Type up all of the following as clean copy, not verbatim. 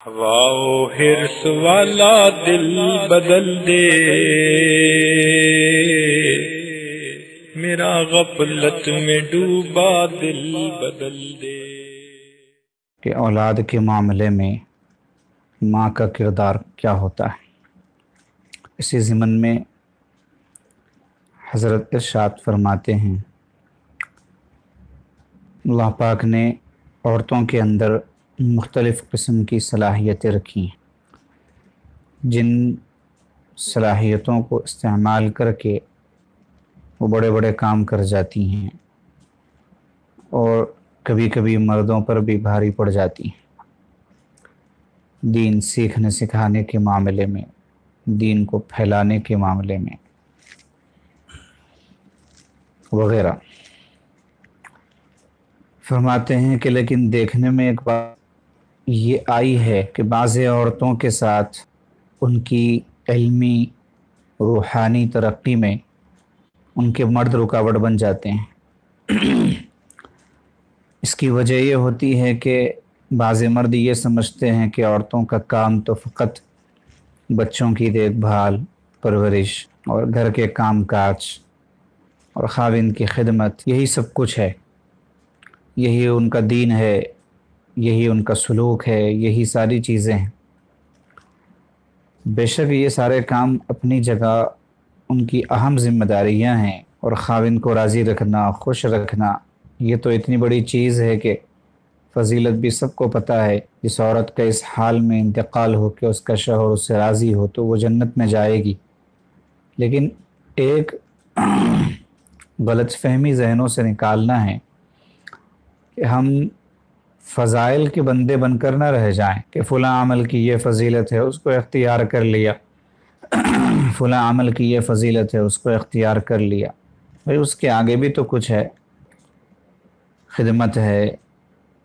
ہوا و حرص والا دل بدل دے، میرا غفلت میں ڈوبا دل بدل دے۔ کہ اولاد کے معاملے میں ماں کا کردار کیا ہوتا ہے۔ اسی ضمن میں حضرت ارشاد فرماتے ہیں، اللہ پاک نے عورتوں کے اندر مختلف قسم کی صلاحیتیں رکھی ہیں، جن صلاحیتوں کو استعمال کر کے وہ بڑے بڑے کام کر جاتی ہیں اور کبھی کبھی مردوں پر بھی بھاری پڑ جاتی ہیں، دین سیکھنے سکھانے کے معاملے میں، دین کو پھیلانے کے معاملے میں وغیرہ۔ فرماتے ہیں کہ لیکن دیکھنے میں ایک بات یہ آئی ہے کہ بعض عورتوں کے ساتھ ان کی علمی روحانی ترقی میں ان کے مرد رکاوٹ بن جاتے ہیں۔ اس کی وجہ یہ ہوتی ہے کہ بعض مرد یہ سمجھتے ہیں کہ عورتوں کا کام تو فقط بچوں کی دیکھ بھال، پرورش اور گھر کے کام کاج اور خاوند کی خدمت، یہی سب کچھ ہے، یہی ان کا دین ہے، یہی ان کا سلوک ہے، یہی ساری چیزیں ہیں۔ بے شک یہ سارے کام اپنی جگہ ان کی اہم ذمہ داریاں ہیں، اور خاوند کو راضی رکھنا، خوش رکھنا، یہ تو اتنی بڑی چیز ہے کہ فضیلت بھی سب کو پتہ ہے۔ جس عورت کا اس حال میں انتقال ہو کہ اس کا شوہر اس سے راضی ہو تو وہ جنت میں جائے گی۔ لیکن ایک غلط فہمی ذہنوں سے نکالنا ہے کہ ہم فضائل کے بندے بن کر نہ رہ جائیں کہ فلاں عمل کی یہ فضیلت ہے اس کو اختیار کر لیا، فلاں عمل کی یہ فضیلت ہے اس کو اختیار کر لیا۔ بھئی اس کے آگے بھی تو کچھ ہے، خدمت ہے،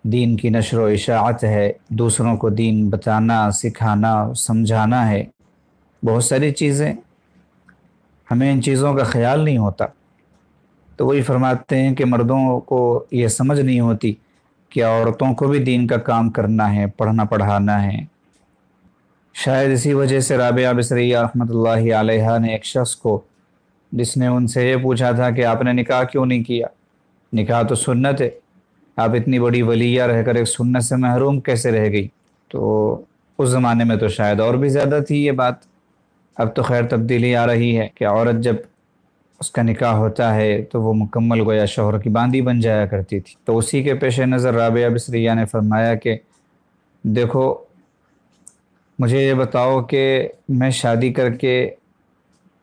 دین کی نشر و اشاعت ہے، دوسروں کو دین بتانا، سکھانا، سمجھانا ہے، بہت ساری چیزیں، ہمیں ان چیزوں کا خیال نہیں ہوتا۔ تو وہی فرماتے ہیں کہ مردوں کو یہ سمجھ نہیں ہوتی کہ عورتوں کو بھی دین کا کام کرنا ہے، پڑھنا پڑھانا ہے۔ شاید اسی وجہ سے رابعہ بصریہ رحمۃ اللہ علیہا نے ایک شخص کو، جس نے ان سے یہ پوچھا تھا کہ آپ نے نکاح کیوں نہیں کیا، نکاح تو سنت ہے، آپ اتنی بڑی ولیہ رہ کر ایک سنت سے محروم کیسے رہ گئی؟ تو اس زمانے میں تو شاید اور بھی زیادہ تھی یہ بات، اب تو خیر تبدیلی آ رہی ہے کہ عورت جب اس کا نکاح ہوتا ہے تو وہ مکمل گویا شوہر کی باندی بن جایا کرتی تھی۔ تو اسی کے پیش نظر رابعہ بصریہ نے فرمایا کہ دیکھو مجھے یہ بتاؤ کہ میں شادی کر کے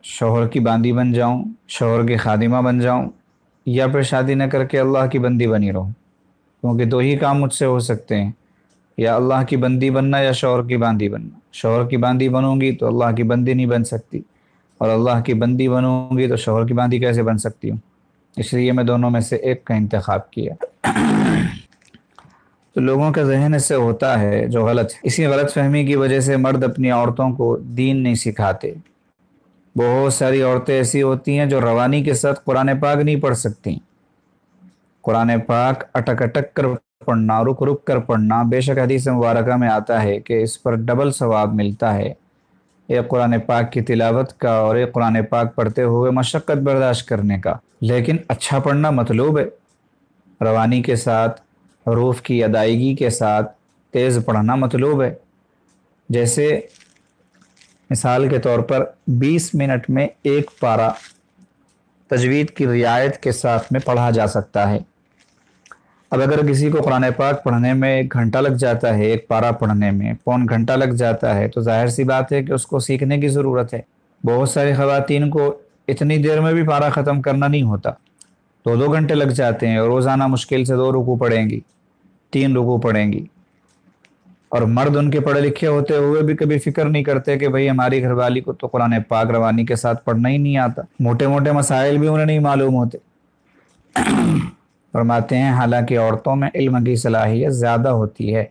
شوہر کی باندی بن جاؤں، شوہر کی خادمہ بن جاؤں، یا پھر شادی نہ کر کے اللہ کی بندی بنی رہوں؟ کیونکہ دو ہی کام مجھ سے ہو سکتے ہیں، یا اللہ کی بندی بننا یا شوہر کی باندی بننا۔ شوہر کی باندی بنوں گی تو اللہ کی بندی نہیں بن سکتی، اور اللہ کی بندی بنوں گی تو شوہر کی باندی کیسے بن سکتی ہوں؟ اس لیے میں دونوں میں سے ایک کا انتخاب کیا۔ تو لوگوں کا ذہن اس سے ہوتا ہے جو غلط ہے۔ اسی غلط فہمی کی وجہ سے مرد اپنی عورتوں کو دین نہیں سکھاتے۔ بہت ساری عورتیں ایسی ہوتی ہیں جو روانی کے ساتھ قرآن پاک نہیں پڑھ سکتی، قرآن پاک اٹک اٹک کر پڑھنا، رک رک کر پڑھنا، بے شک حدیث مبارکہ میں آتا ہے کہ اس پر ڈبل ثواب ملتا ہے، ایک قرآن پاک کی تلاوت کا اور ایک قرآن پاک پڑھتے ہوئے مشقت برداشت کرنے کا۔ لیکن اچھا پڑھنا مطلوب ہے، روانی کے ساتھ، حروف کی ادائیگی کے ساتھ تیز پڑھنا مطلوب ہے۔ جیسے مثال کے طور پر 20 منٹ میں ایک پارہ تجوید کی رعایت کے ساتھ میں پڑھا جا سکتا ہے۔ اب اگر کسی کو قرآن پاک پڑھنے میں 1 گھنٹہ لگ جاتا ہے، ایک پارہ پڑھنے میں 1.25 گھنٹہ لگ جاتا ہے، تو ظاہر سی بات ہے کہ اس کو سیکھنے کی ضرورت ہے۔ بہت ساری خواتین کو اتنی دیر میں بھی پارہ ختم کرنا نہیں ہوتا، 2 گھنٹے لگ جاتے ہیں، اور روزانہ مشکل سے 2 رکوع پڑھیں گی، 3 رکوع پڑھیں گی۔ اور مرد ان کے پڑھے لکھے ہوتے ہوئے بھی کبھی فکر نہیں کرتے کہ بھئی ہماری گھر والی کو تو قرآن پاک روانی کے ساتھ پڑھنا ہی نہیں آتا، موٹے موٹے مسائل بھی انہیں نہیں معلوم ہوتے۔ فرماتے ہیں حالانکہ عورتوں میں علم کی صلاحیت زیادہ ہوتی ہے،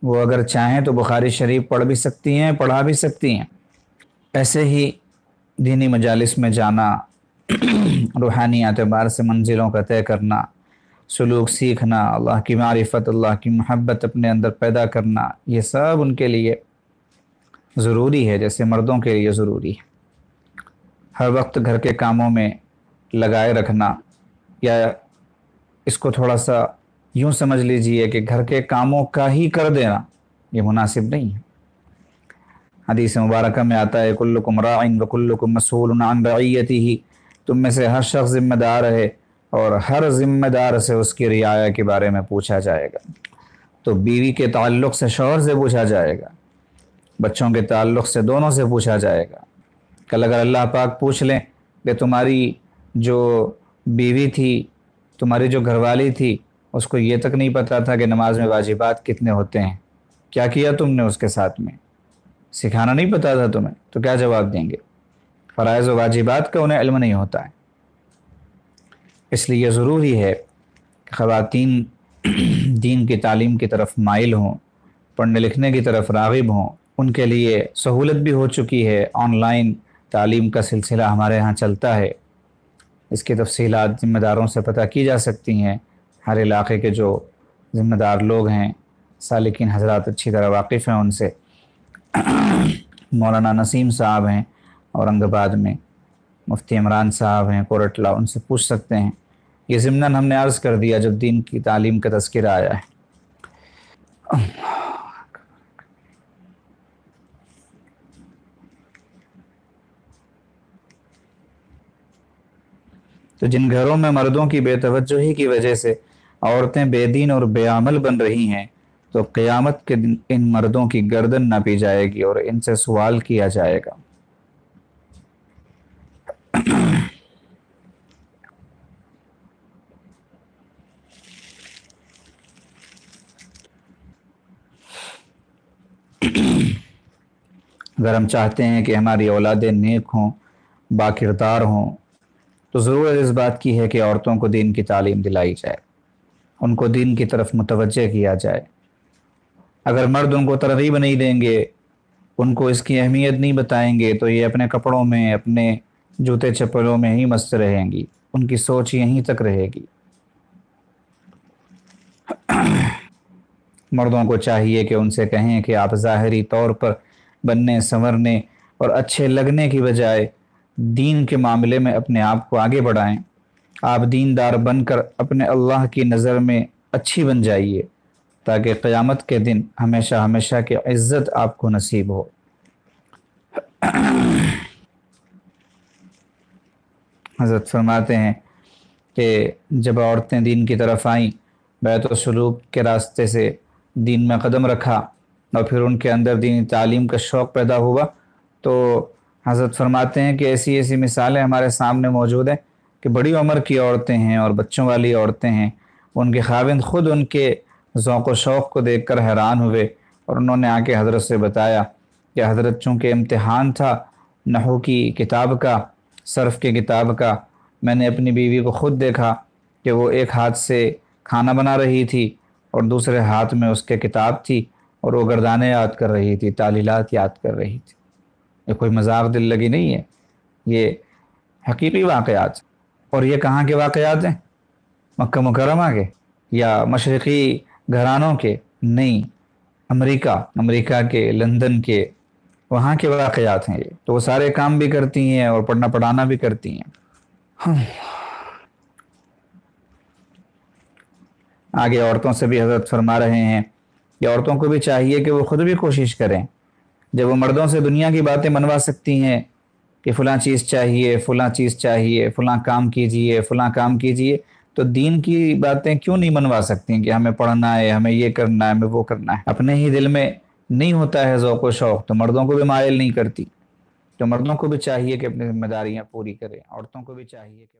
وہ اگر چاہیں تو بخاری شریف پڑھ بھی سکتی ہیں، پڑھا بھی سکتی ہیں۔ ایسے ہی دینی مجالس میں جانا، روحانی اعتبار سے منزلوں کا طے کرنا، سلوک سیکھنا، اللہ کی معرفت، اللہ کی محبت اپنے اندر پیدا کرنا، یہ سب ان کے لیے ضروری ہے جیسے مردوں کے لیے ضروری ہے۔ ہر وقت گھر کے کاموں میں لگائے رکھنا، یا اس کو تھوڑا سا یوں سمجھ لیجئے کہ گھر کے کاموں کا ہی کر دینا، یہ مناسب نہیں ہے۔ حدیث مبارکہ میں آتا ہے کلکم راع وکلکم مسئول عن رعیتہ، تم میں سے ہر شخص ذمہ دار ہے اور ہر ذمہ دار سے اس کی رعایا کے بارے میں پوچھا جائے گا۔ تو بیوی کے تعلق سے شوہر سے پوچھا جائے گا، بچوں کے تعلق سے دونوں سے پوچھا جائے گا۔ کل اگر اللہ پاک پوچھ لیں کہ تمہاری جو بیوی تھی، تمہاری جو گھر والی تھی، اس کو یہ تک نہیں پتا تھا کہ نماز میں واجبات کتنے ہوتے ہیں، کیا کیا تم نے اس کے ساتھ میں، سکھانا نہیں پتا تھا تمہیں، تو کیا جواب دیں گے؟ فرائض و واجبات کا انہیں علم نہیں ہوتا ہے۔ اس لیے ضروری ہے کہ خواتین دین کی تعلیم کی طرف مائل ہوں، پڑھنے لکھنے کی طرف راغب ہوں۔ ان کے لیے سہولت بھی ہو چکی ہے، آن لائن تعلیم کا سلسلہ ہمارے ہاں چلتا ہے، اس کی تفصیلات ذمہ داروں سے پتہ کی جا سکتی ہیں۔ ہر علاقے کے جو ذمہ دار لوگ ہیں، سالکین حضرات اچھی طرح واقف ہیں ان سے۔ مولانا نسیم صاحب ہیں اورنگ آباد میں، مفتی عمران صاحب ہیں کورٹلہ، ان سے پوچھ سکتے ہیں۔ یہ ضمناً ہم نے عرض کر دیا جب دین کی تعلیم کا تذکرہ آیا ہے۔ تو جن گھروں میں مردوں کی بے توجہی کی وجہ سے عورتیں بے دین اور بے عمل بن رہی ہیں، تو قیامت کے دن ان مردوں کی گردن ناپی جائے گی اور ان سے سوال کیا جائے گا۔ اگر ہم چاہتے ہیں کہ ہماری اولادیں نیک ہوں، با کردار ہوں، تو ضرورت اس بات کی ہے کہ عورتوں کو دین کی تعلیم دلائی جائے، ان کو دین کی طرف متوجہ کیا جائے۔ اگر مرد ان کو ترغیب نہیں دیں گے، ان کو اس کی اہمیت نہیں بتائیں گے، تو یہ اپنے کپڑوں میں، اپنے جوتے چپلوں میں ہی مست رہیں گی، ان کی سوچ یہیں تک رہے گی۔ مردوں کو چاہیے کہ ان سے کہیں کہ آپ ظاہری طور پر بننے سنورنے اور اچھے لگنے کی بجائے دین کے معاملے میں اپنے آپ کو آگے بڑھائیں۔ آپ دیندار بن کر اپنے اللہ کی نظر میں اچھی بن جائیے، تاکہ قیامت کے دن ہمیشہ ہمیشہ کی عزت آپ کو نصیب ہو۔ حضرت فرماتے ہیں کہ جب عورتیں دین کی طرف آئیں، بیت و سلوک کے راستے سے دین میں قدم رکھا اور پھر ان کے اندر دینی تعلیم کا شوق پیدا ہوا، تو حضرت فرماتے ہیں کہ ایسی ایسی مثالیں ہمارے سامنے موجود ہیں کہ بڑی عمر کی عورتیں ہیں اور بچوں والی عورتیں ہیں، ان کے خاوند خود ان کے ذوق و شوق کو دیکھ کر حیران ہوئے، اور انہوں نے آ کے حضرت سے بتایا کہ حضرت چونکہ امتحان تھا نحو کی کتاب کا، صرف کی کتاب کا، میں نے اپنی بیوی کو خود دیکھا کہ وہ ایک ہاتھ سے کھانا بنا رہی تھی اور دوسرے ہاتھ میں اس کے کتاب تھی، اور وہ گردانے یاد کر رہی تھی، تعلیلات یاد کر رہی تھی۔ یہ کوئی مذاق دل لگی نہیں ہے، یہ حقیقی واقعات۔ اور یہ کہاں کے واقعات ہیں؟ مکہ مکرمہ کے یا مشرقی گھرانوں کے؟ نہیں، امریکہ کے، لندن کے، وہاں کے واقعات ہیں یہ۔ تو وہ سارے کام بھی کرتی ہیں اور پڑھنا پڑھانا بھی کرتی ہیں۔ آگے عورتوں سے بھی حضرت فرما رہے ہیں کہ عورتوں کو بھی چاہیے کہ وہ خود بھی کوشش کریں، جب وہ مردوں سے دنیا کی باتیں منوا سکتی ہیں کہ فلاں چیز چاہیے، فلاں چیز چاہیے، فلاں کام کیجئے، فلاں کام کیجئے، تو دین کی باتیں کیوں نہیں منوا سکتی کہ ہمیں پڑھنا ہے، ہمیں یہ کرنا ہے، ہمیں وہ کرنا ہے؟ اپنے ہی دل میں نہیں ہوتا ہے ذوق و شوق، تو مردوں کو بھی مائل نہیں کرتی۔ تو مردوں کو بھی چاہیے کہ اپنی ذمہ داریاں پوری کریں، عورتوں کو بھی چاہیے کہ